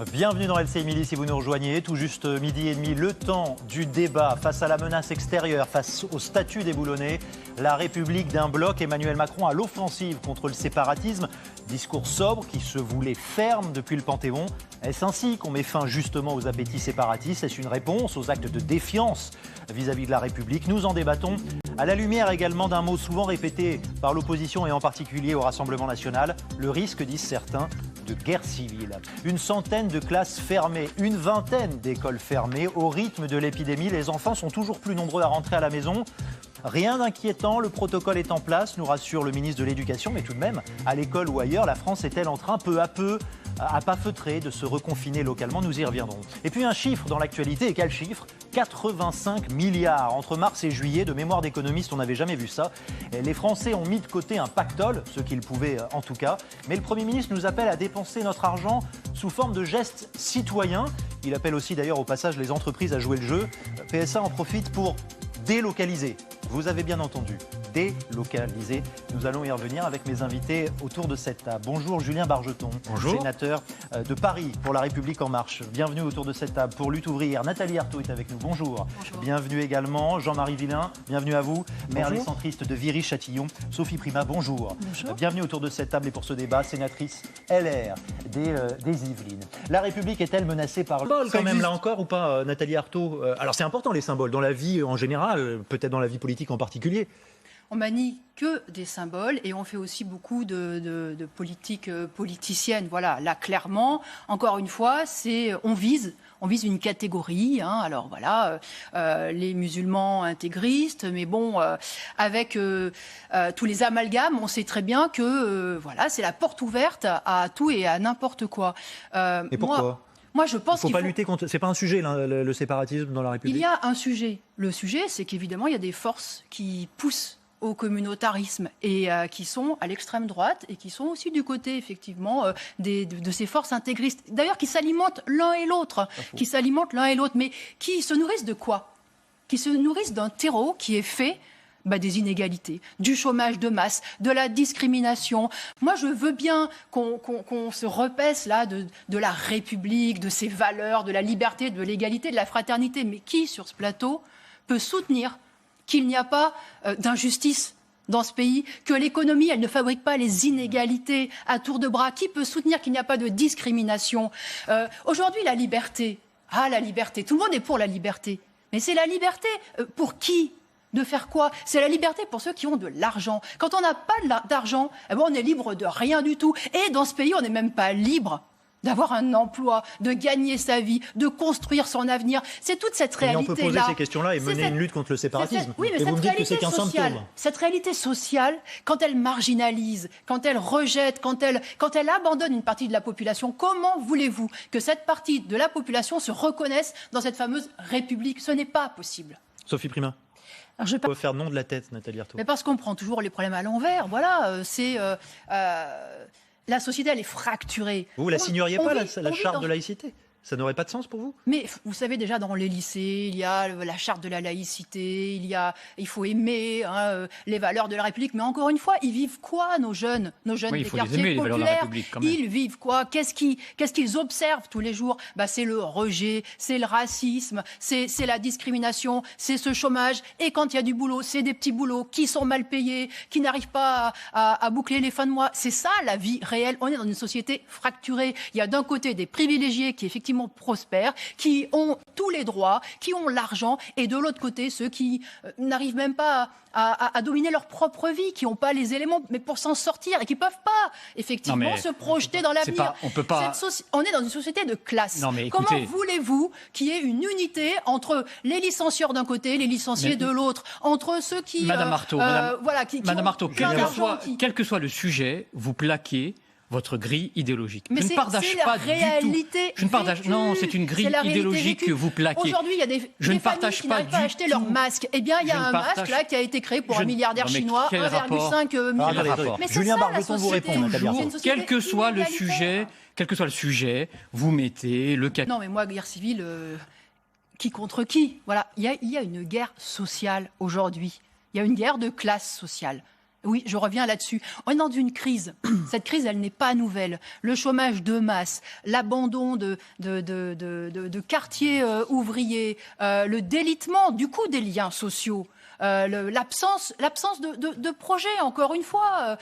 Bienvenue dans LCI Midi si vous nous rejoignez, tout juste midi et demi, le temps du débat face à la menace extérieure, face au statut des Boulonnais, la République d'un bloc, Emmanuel Macron à l'offensive contre le séparatisme, discours sobre qui se voulait ferme depuis le Panthéon. Est-ce ainsi qu'on met fin justement aux appétits séparatistes? Est-ce une réponse aux actes de défiance vis-à-vis de la République? Nous en débattons à la lumière également d'un mot souvent répété par l'opposition et en particulier au Rassemblement national, le risque, disent certains, de guerre civile. Une centaine de classes fermées, une vingtaine d'écoles fermées. Au rythme de l'épidémie, les enfants sont toujours plus nombreux à rentrer à la maison. Rien d'inquiétant, le protocole est en place, nous rassure le ministre de l'Éducation, mais tout de même, à l'école ou ailleurs, la France est-elle en train, peu à peu, à pas feutrer, de se reconfiner localement? Nous y reviendrons. Et puis un chiffre dans l'actualité, et quel chiffre? 85 milliards. Entre mars et juillet, de mémoire d'économiste, on n'avait jamais vu ça. Les Français ont mis de côté un pactole, ce qu'ils pouvaient en tout cas, mais le Premier ministre nous appelle à dépenser notre argent sous forme de gestes citoyens. Il appelle aussi d'ailleurs au passage les entreprises à jouer le jeu. PSA en profite pour délocaliser. Vous avez bien entendu, délocaliser. Nous allons y revenir avec mes invités autour de cette table. Bonjour Julien Bargeton, bonjour. Sénateur de Paris pour La République En Marche. Bienvenue autour de cette table pour Lutte ouvrière. Nathalie Arthaud est avec nous, bonjour. Bonjour. Bienvenue également Jean-Marie Villain, bienvenue à vous. Maire Bonjour. des centristes de Viry-Châtillon. Sophie Primas, bonjour. Bonjour. Bienvenue autour de cette table et pour ce débat, sénatrice LR des Yvelines. La République est-elle menacée par le symbole quand même là encore ou pas, Nathalie Arthaud? Alors c'est important les symboles dans la vie en général, peut-être dans la vie politique en particulier. On manie que des symboles et on fait aussi beaucoup de politique politicienne. Voilà, là clairement, encore une fois, on vise une catégorie. Alors voilà, les musulmans intégristes, mais bon, avec tous les amalgames, on sait très bien que voilà, c'est la porte ouverte à tout et à n'importe quoi. Et pourquoi? Moi, je pense qu'il faut pas lutter contre. C'est pas un sujet le séparatisme dans la République. Il y a un sujet. Le sujet, c'est qu'évidemment, il y a des forces qui poussent au communautarisme et qui sont à l'extrême droite et qui sont aussi du côté effectivement de ces forces intégristes. D'ailleurs, qui s'alimentent l'un et l'autre, mais qui se nourrissent de quoi? Qui se nourrissent d'un terreau qui est fait des inégalités, du chômage de masse, de la discrimination. Moi, je veux bien qu'on se repaisse là de la République, de ses valeurs, de la liberté, de l'égalité, de la fraternité. Mais qui, sur ce plateau, peut soutenir qu'il n'y a pas d'injustice dans ce pays, que l'économie, elle ne fabrique pas les inégalités à tour de bras? Qui peut soutenir qu'il n'y a pas de discrimination? Aujourd'hui, la liberté, tout le monde est pour la liberté. Mais c'est la liberté pour qui? De faire quoi? C'est la liberté pour ceux qui ont de l'argent. Quand on n'a pas d'argent, on est libre de rien du tout. Et dans ce pays, on n'est même pas libre d'avoir un emploi, de gagner sa vie, de construire son avenir. C'est toute cette réalité-là. On peut poser ces questions-là et mener une lutte contre le séparatisme. Oui, mais et vous me dites que c'est qu'un symptôme. Cette réalité sociale, quand elle marginalise, quand elle rejette, quand elle abandonne une partie de la population, comment voulez-vous que cette partie de la population se reconnaisse dans cette fameuse République? Ce n'est pas possible. Sophie Primas. Je peux faire non de la tête, Nathalie Arthaud. Mais parce qu'on prend toujours les problèmes à l'envers. Voilà, la société, elle est fracturée. Vous la signeriez pas, la charte de laïcité? Ça n'aurait pas de sens pour vous? Mais vous savez, déjà dans les lycées, il y a la charte de la laïcité, il faut aimer les valeurs de la République. Mais encore une fois, ils vivent quoi, nos jeunes des quartiers populaires? Ils vivent quoi? Qu'est-ce qu'ils observent tous les jours? C'est le rejet, c'est le racisme, c'est la discrimination, c'est ce chômage. Et quand il y a du boulot, c'est des petits boulots qui sont mal payés, qui n'arrivent pas à boucler les fins de mois. C'est ça la vie réelle. On est dans une société fracturée. Il y a d'un côté des privilégiés qui effectivement prospères, qui ont tous les droits, qui ont l'argent, et de l'autre côté, ceux qui n'arrivent même pas à dominer leur propre vie, qui n'ont pas les éléments mais pour s'en sortir et qui ne peuvent pas effectivement se projeter dans l'avenir. On est dans une société de classe. Comment voulez-vous qu'il y ait une unité entre les licencieurs d'un côté, les licenciés de l'autre, entre ceux qui... Madame Arthaud, Madame Arthaud, quel que soit le sujet, vous plaquez votre grille idéologique. Mais je ne partage pas du tout. Non, c'est une grille idéologique que vous plaquez. Aujourd'hui, il y a des familles qui n'arrivent pas à acheter leur masque. Eh bien, il y a un masque là qui a été créé pour un milliardaire chinois, 1,5 milliard. Mais Julien Bargeton vous répond. Quel que soit le sujet, vous mettez le cas. Non, mais moi, guerre civile, qui contre qui? Voilà, il y a une guerre sociale aujourd'hui. Il y a une guerre de classe sociale. Oui, je reviens là-dessus. On est dans une crise. Cette crise, elle n'est pas nouvelle. Le chômage de masse, l'abandon de quartiers ouvriers, le délitement du coup des liens sociaux, l'absence de projets, encore une fois.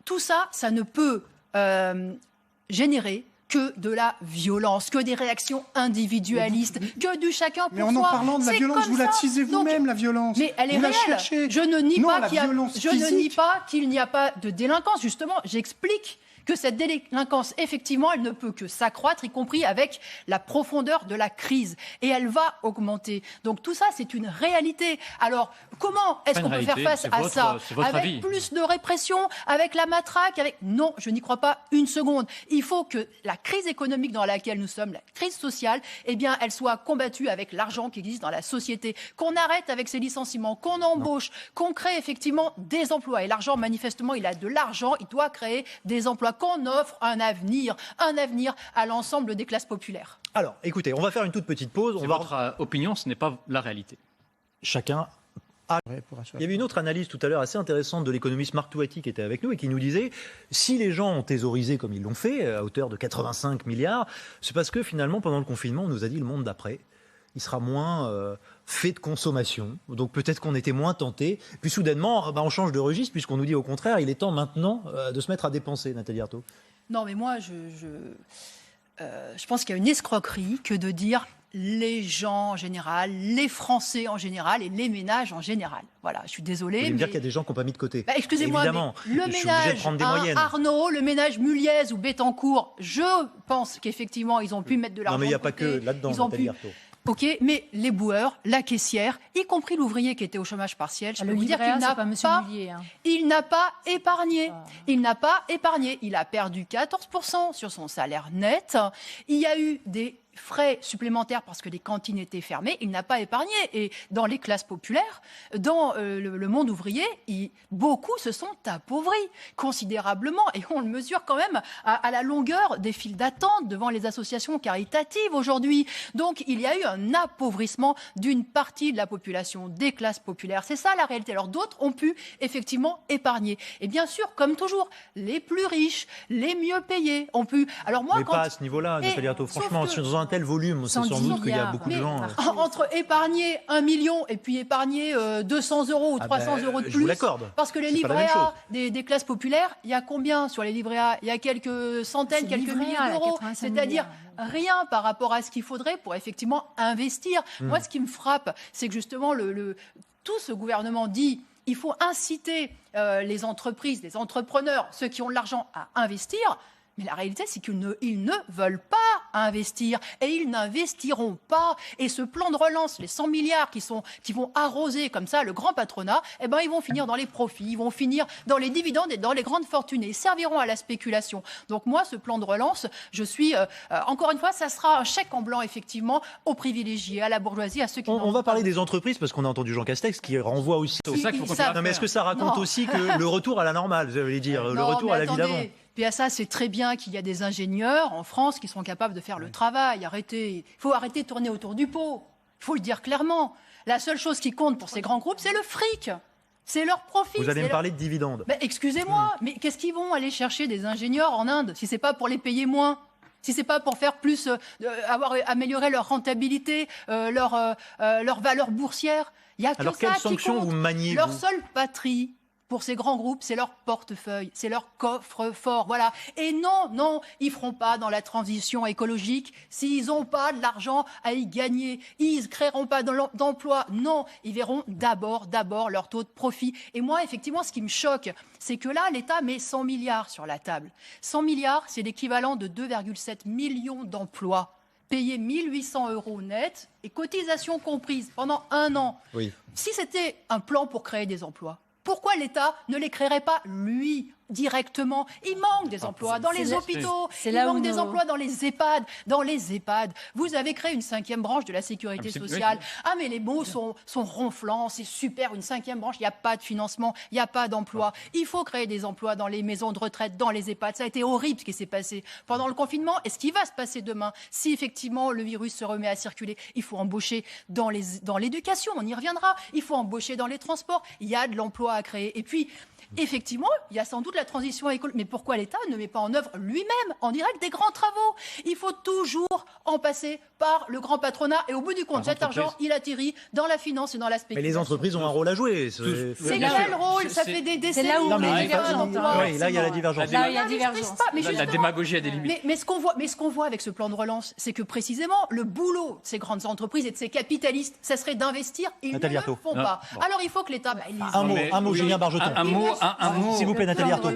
Tout ça, ça ne peut générer que de la violence, que des réactions individualistes, que du chacun pour soi. Mais en parlant de la violence, vous l'attisez vous-même, la violence. Mais elle est réelle. Je ne nie pas qu'il n'y a pas de délinquance. Justement, j'explique que cette délinquance, effectivement, elle ne peut que s'accroître, y compris avec la profondeur de la crise. Et elle va augmenter. Donc tout ça, c'est une réalité. Alors, comment est-ce qu'on peut faire face à ça? Avec plus de répression, avec la matraque, avec... Non, je n'y crois pas une seconde. Il faut que la crise économique dans laquelle nous sommes, la crise sociale, eh bien, elle soit combattue avec l'argent qui existe dans la société, qu'on arrête avec ces licenciements, qu'on embauche, qu'on crée effectivement des emplois. Et l'argent, manifestement, il a de l'argent, il doit créer des emplois, qu'on offre un avenir à l'ensemble des classes populaires. Alors, écoutez, on va faire une toute petite pause. Votre opinion, ce n'est pas la réalité. Chacun a... Il y avait une autre analyse tout à l'heure assez intéressante de l'économiste Marc Touati qui était avec nous et qui nous disait si les gens ont thésaurisé comme ils l'ont fait, à hauteur de 85 milliards, c'est parce que finalement, pendant le confinement, on nous a dit le monde d'après, il sera moins fait de consommation. Donc peut-être qu'on était moins tenté. Puis soudainement, on change de registre puisqu'on nous dit au contraire, il est temps maintenant de se mettre à dépenser, Nathalie Arthaud. Non, mais moi, je pense qu'il y a une escroquerie que de dire les gens en général, les Français en général et les ménages en général. Voilà, je suis désolée. Vous voulez me dire qu'il y a des gens qui n'ont pas mis de côté. Excusez-moi, évidemment, mais le ménage Arnaud, le ménage Muliez ou Bettencourt, je pense qu'effectivement, ils ont pu mettre de l'argent. Non, mais il n'y a pas que là-dedans, Nathalie Arthaud. Ok, mais les boueurs, la caissière, y compris l'ouvrier qui était au chômage partiel, je peux vous dire qu'il n'a pas épargné. Il n'a pas épargné. Il a perdu 14% sur son salaire net. Il y a eu des frais supplémentaires parce que les cantines étaient fermées, il n'a pas épargné. Et dans les classes populaires, dans le monde ouvrier, beaucoup se sont appauvris considérablement. Et on le mesure quand même à la longueur des files d'attente devant les associations caritatives aujourd'hui. Donc il y a eu un appauvrissement d'une partie de la population, des classes populaires. C'est ça la réalité. Alors d'autres ont pu effectivement épargner. Et bien sûr, comme toujours, les plus riches, les mieux payés ont pu... Alors moi, pas à ce niveau-là, Nathalie Arthaud. Franchement, dans un tel volume, c'est sans doute qu'il y a beaucoup de gens... Entre épargner 1 million et puis épargner 200 € ou 300 € de plus... Je vous l'accorde. Parce que les livrets A des classes populaires, il y a combien sur les livrets A? Il y a quelques centaines, quelques milliers d'euros. C'est-à-dire rien par rapport à ce qu'il faudrait pour effectivement investir. Moi, ce qui me frappe, c'est que justement, tout ce gouvernement dit... Il faut inciter les entreprises, les entrepreneurs, ceux qui ont de l'argent à investir. Mais la réalité, c'est qu'ils ne veulent pas investir et ils n'investiront pas. Et ce plan de relance, les 100 milliards qui vont arroser comme ça le grand patronat, eh ben, ils vont finir dans les profits, ils vont finir dans les dividendes et dans les grandes fortunes et ils serviront à la spéculation. Donc moi, ce plan de relance, je suis, encore une fois, ça sera un chèque en blanc, effectivement, aux privilégiés, à la bourgeoisie, à ceux qui... On va parler des entreprises parce qu'on a entendu Jean Castex qui renvoie aussi... C'est ça qu'il faut continuer à faire. Non, mais est-ce que ça raconte aussi que le retour à la normale, vous allez dire, le retour à la vie d'avant? PSA, c'est très bien qu'il y a des ingénieurs en France qui sont capables de faire le travail. Il faut arrêter de tourner autour du pot. Il faut le dire clairement. La seule chose qui compte pour ces grands groupes, c'est le fric. C'est leur profit. Vous allez me parler de dividendes. Excusez-moi, mais qu'est-ce qu'ils vont aller chercher des ingénieurs en Inde si c'est pas pour les payer moins? Si c'est pas pour faire plus, améliorer leur rentabilité, leur valeur boursière? Il y a que Alors, ça quelles qui sanctions compte. vous maniez Leur seule patrie, pour ces grands groupes, c'est leur portefeuille, c'est leur coffre-fort, voilà. Et non, ils feront pas dans la transition écologique s'ils n'ont pas de l'argent à y gagner. Ils ne créeront pas d'emplois. Non, ils verront d'abord leur taux de profit. Et moi, effectivement, ce qui me choque, c'est que là, l'État met 100 milliards sur la table. 100 milliards, c'est l'équivalent de 2,7 millions d'emplois. Payer 1 800 € net et cotisations comprises pendant 1 an. Oui. Si c'était un plan pour créer des emplois, pourquoi l'État ne les créerait pas, lui, directement. Il manque des emplois dans les hôpitaux, il manque des emplois dans les EHPAD. Dans les EHPAD, vous avez créé une 5e branche de la sécurité sociale. Ah mais les mots sont ronflants, c'est super, une 5e branche, il n'y a pas de financement, il n'y a pas d'emploi. Il faut créer des emplois dans les maisons de retraite, dans les EHPAD. Ça a été horrible ce qui s'est passé pendant le confinement. Et ce qui va se passer demain, si effectivement le virus se remet à circuler, il faut embaucher dans l'éducation, on y reviendra. Il faut embaucher dans les transports. Il y a de l'emploi à créer. Et puis, effectivement, il y a sans doute la transition écologique. Mais pourquoi l'État ne met pas en œuvre lui-même, en direct, des grands travaux? Il faut toujours en passer par le grand patronat. Et au bout du compte, cet argent, il atterrit dans la finance et dans la spéculation. Mais les entreprises ont un rôle à jouer. C'est quel rôle? Ça fait des décennies. Là il y a la divergence. La démagogie a des limites. Mais ce qu'on voit avec ce plan de relance, c'est que précisément, le boulot de ces grandes entreprises et de ces capitalistes, ça serait d'investir. Ils ne le font pas. Alors il faut que l'État... Un mot, Julien Bargeton. S'il vous plaît, Nathalie Arthaud.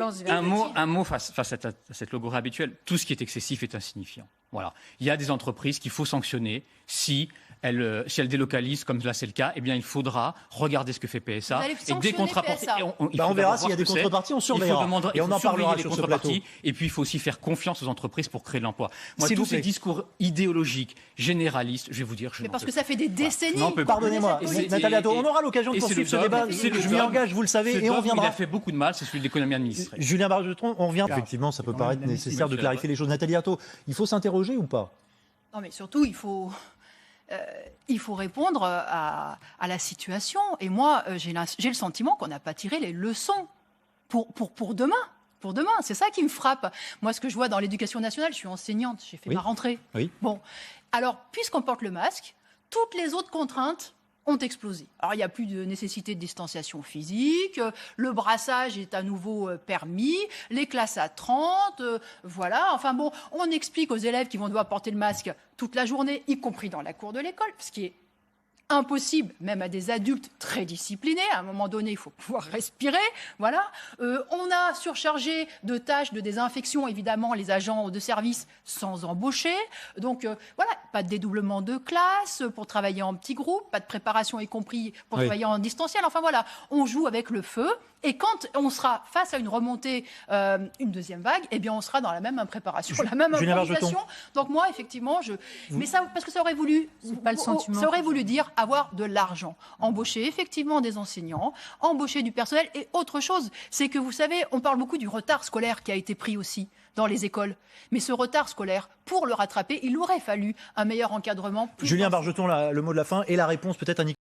Un mot face à cette logorée habituelle. Tout ce qui est excessif est insignifiant. Voilà. Il y a des entreprises qu'il faut sanctionner si elles délocalisent, comme là c'est le cas. Eh bien, il faudra regarder ce que fait PSA. Et dès qu'on on verra s'il y a des contreparties, on surveillera. Et on en parlera sur ce plateau. Et puis, il faut aussi faire confiance aux entreprises pour créer de l'emploi. Moi, tous ces discours idéologiques, généralistes, je vais vous dire... Mais parce que ça fait des décennies. Pardonnez-moi, Nathalie Arthaud, on aura l'occasion de poursuivre ce débat. Je m'y engage, vous le savez, et on reviendra. Il a fait beaucoup de mal, c'est celui de l'économie administrée. Julien Bargeton, on revient. Effectivement, ça peut paraître nécessaire de clarifier les choses. Nathalie Arthaud, il faut s'interroger ou pas? Non, mais surtout, il faut répondre à la situation. Et moi, j'ai le sentiment qu'on n'a pas tiré les leçons pour demain. Pour demain, c'est ça qui me frappe. Moi, ce que je vois dans l'éducation nationale, je suis enseignante, j'ai fait ma rentrée. Oui. Bon, alors, puisqu'on porte le masque, toutes les autres contraintes ont explosé. Alors, il n'y a plus de nécessité de distanciation physique, le brassage est à nouveau permis, les classes à 30, voilà. Enfin bon, on explique aux élèves qu'ils vont devoir porter le masque toute la journée, y compris dans la cour de l'école, ce qui est impossible, même à des adultes très disciplinés. À un moment donné, il faut pouvoir respirer. Voilà. On a surchargé de tâches de désinfection, évidemment, les agents de service sans embaucher. Donc, voilà, pas de dédoublement de classe pour travailler en petits groupes, pas de préparation, y compris pour travailler en distanciel. Enfin, voilà, on joue avec le feu. Et quand on sera face à une remontée, une deuxième vague, eh bien, on sera dans la même impréparation, la même improvisation. Donc moi, effectivement, mais ça, parce que ça aurait voulu, ça aurait voulu dire avoir de l'argent, embaucher effectivement des enseignants, embaucher du personnel et autre chose. C'est que vous savez, on parle beaucoup du retard scolaire qui a été pris aussi dans les écoles. Mais ce retard scolaire, pour le rattraper, il aurait fallu un meilleur encadrement. Julien Bargeton, le mot de la fin et la réponse peut-être à Nicolas.